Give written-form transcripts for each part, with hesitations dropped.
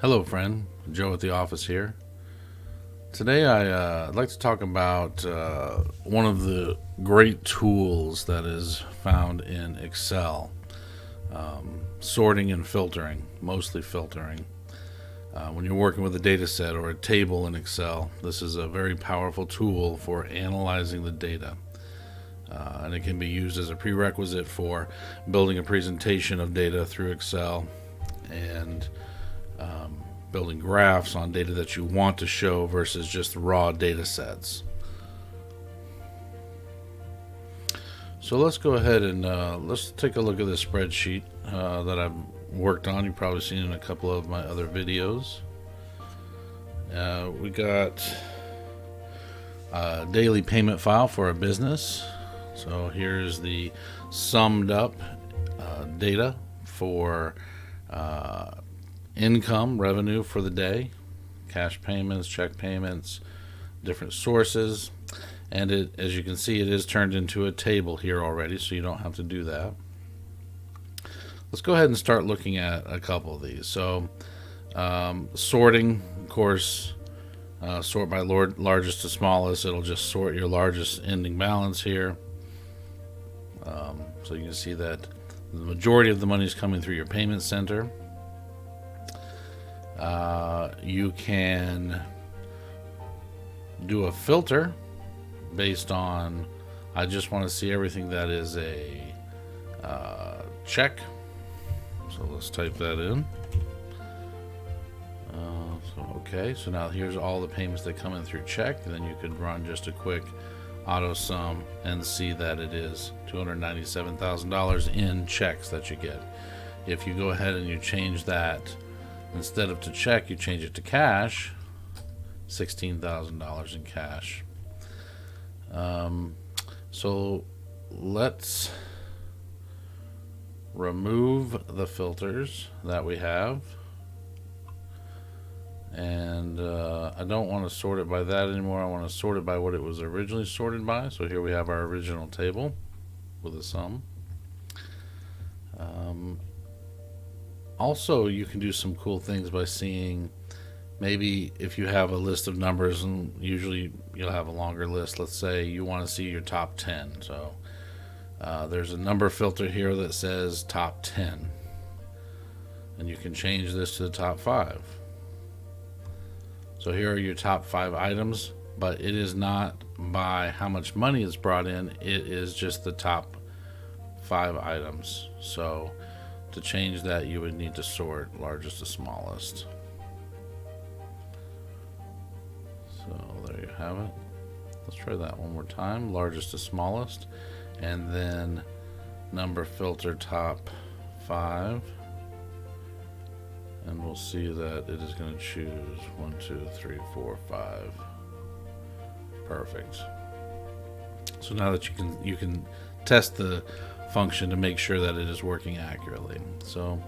Hello, friend. Joe at the office here. Today, I'd like to talk about one of the great tools that is found in Excel, sorting and filtering, mostly filtering. When you're working with a data set or a table in Excel, this is a very powerful tool for analyzing the data. And it can be used as a prerequisite for building a presentation of data through Excel and building graphs on data that you want to show versus just raw data sets. So let's go ahead and let's take a look at this spreadsheet that I've worked on. You've probably seen in a couple of my other videos. We got a daily payment file for a business. So here's the summed up data for income, revenue for the day, cash payments, check payments, different sources, and it, as you can see, it is turned into a table here already, so you don't have to do that. Let's go ahead and start looking at a couple of these. So sorting, of course, sort by largest to smallest. It'll just sort your largest ending balance here. So you can see that the majority of the money is coming through your payment center. You can do a filter based on, I just want to see everything that is a check. So let's type that in. Okay, so now here's all the payments that come in through check. And then you could run just a quick auto sum and see that it is $297,000 in checks that you get. If you go ahead and you change that, instead of to check, you change it to cash, $16,000 in cash. So let's remove the filters that we have. And I don't want to sort it by that anymore. I want to sort it by what it was originally sorted by. So here we have our original table with a sum. Also, you can do some cool things by seeing, maybe if you have a list of numbers, and usually you'll have a longer list. Let's say you want to see your top 10. So there's a number filter here that says top 10. And you can change this to the top 5. So here are your top 5 items, but it is not by how much money is brought in. It is just the top 5 items. So to change that, you would need to sort largest to smallest. So there you have it. Let's try that one more time. Largest to smallest, and then number filter top 5. And we'll see that it is going to choose 1, 2, 3, 4, 5. Perfect. So now that you can test the function to make sure that it is working accurately. So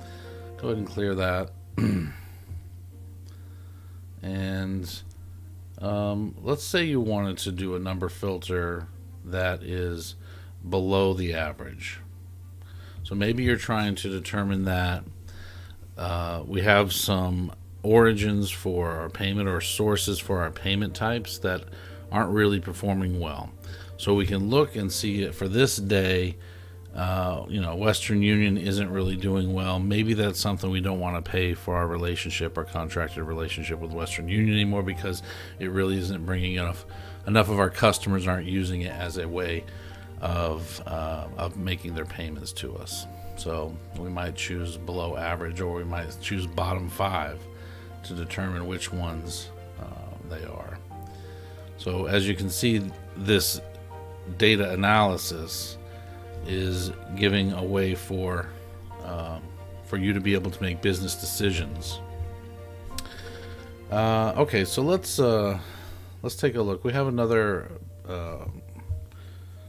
go ahead and clear that. And let's say you wanted to do a number filter that is below the average. So maybe you're trying to determine that we have some origins for our payment or sources for our payment types that aren't really performing well. So we can look and see it for this day. Western Union isn't really doing well. Maybe that's something we don't want to pay for our relationship, our contracted relationship with Western Union anymore, because it really isn't bringing enough of our customers aren't using it as a way of making their payments to us. So we might choose below average, or we might choose bottom 5 to determine which ones they are. So as you can see, this data analysis is giving a way for you to be able to make business decisions. Okay, so let's take a look. We have another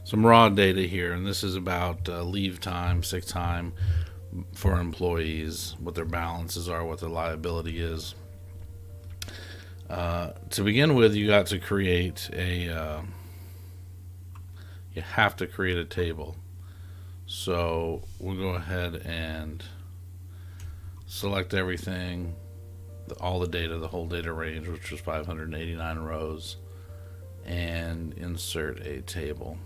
some raw data here, and this is about leave time, sick time for employees, what their balances are, what their liability is. To begin with, you got to create you have to create a table. So we'll go ahead and select everything, all the data, the whole data range, which was 589 rows, and insert a table.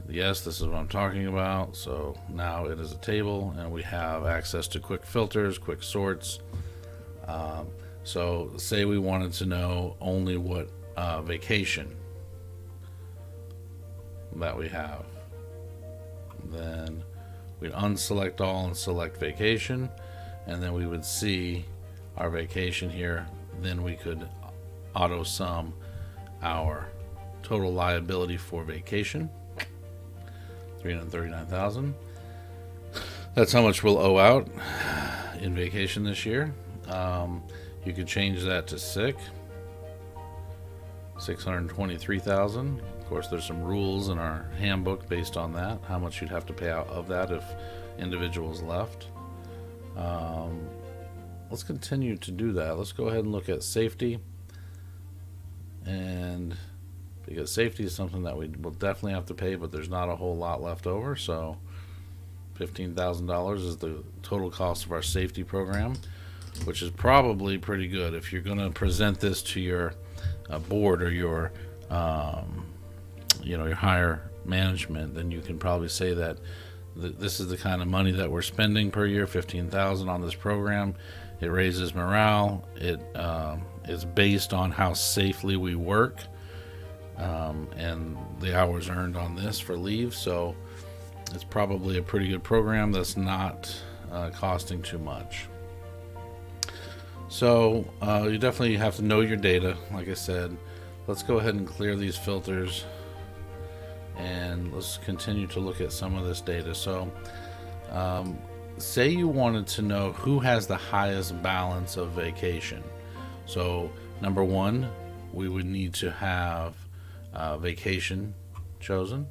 Yes, this is what I'm talking about. So now it is a table, and we have access to quick filters, quick sorts. So say we wanted to know only what vacation that we have. Then we'd unselect all and select vacation, and then we would see our vacation here. Then we could auto sum our total liability for vacation, 339,000. That's how much we'll owe out in vacation this year. You could change that to sick, 623,000. Of course, there's some rules in our handbook based on that, how much you'd have to pay out of that if individuals left. Let's continue to do that. Let's go ahead and look at safety, and because safety is something that we will definitely have to pay, but there's not a whole lot left over. So $15,000 is the total cost of our safety program, which is probably pretty good. If you're going to present this to your board or your your higher management, then you can probably say that this is the kind of money that we're spending per year, $15,000 on this program. It raises morale. It is based on how safely we work, and the hours earned on this for leave. So it's probably a pretty good program that's not costing too much. So you definitely have to know your data. Like I said, let's go ahead and clear these filters, and let's continue to look at some of this data. So say you wanted to know who has the highest balance of vacation. So number one, we would need to have vacation chosen,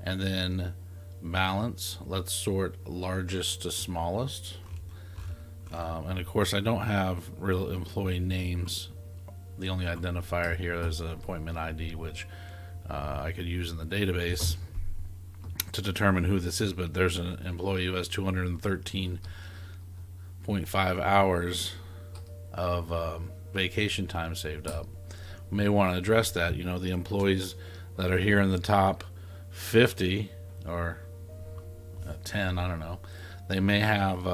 and then balance. Let's sort largest to smallest. And of course, I don't have real employee names. The only identifier here is an appointment ID, which I could use in the database to determine who this is. But there's an employee who has 213.5 hours of vacation time saved up. We may want to address that. The employees that are here in the top 50 or 10, I don't know, they may have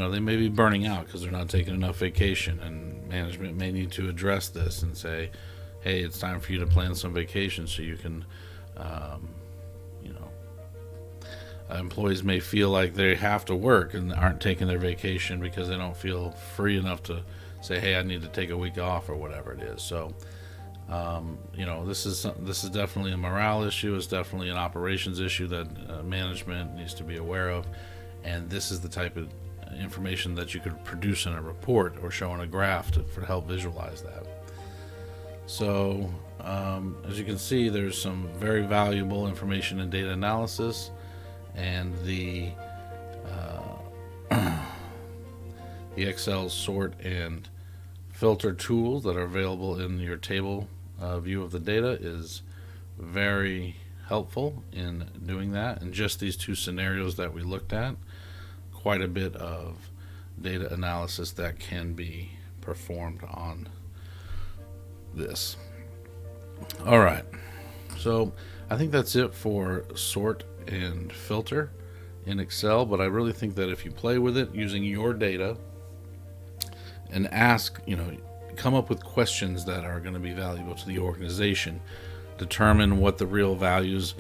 they may be burning out because they're not taking enough vacation, and management may need to address this and say, hey, it's time for you to plan some vacation so you can employees may feel like they have to work and aren't taking their vacation because they don't feel free enough to say, hey, I need to take a week off or whatever it is. So this is definitely a morale issue. It's definitely an operations issue that management needs to be aware of. And this is the type of information that you could produce in a report or show in a graph to help visualize that. So as you can see, there's some very valuable information in data analysis, and the Excel sort and filter tools that are available in your table view of the data is very helpful in doing that. And just these two scenarios that we looked at, quite a bit of data analysis that can be performed on this. All right, so I think that's it for sort and filter in Excel, but I really think that if you play with it using your data and come up with questions that are going to be valuable to the organization, determine what the real values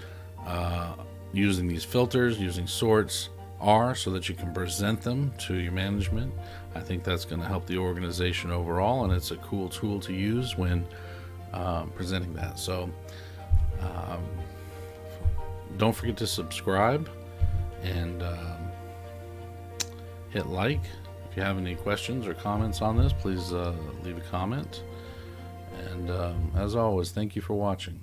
using these filters, using sorts are, so that you can present them to your management. I think that's going to help the organization overall, and it's a cool tool to use when presenting that. So don't forget to subscribe and hit like. If you have any questions or comments on this, please leave a comment. And as always, thank you for watching.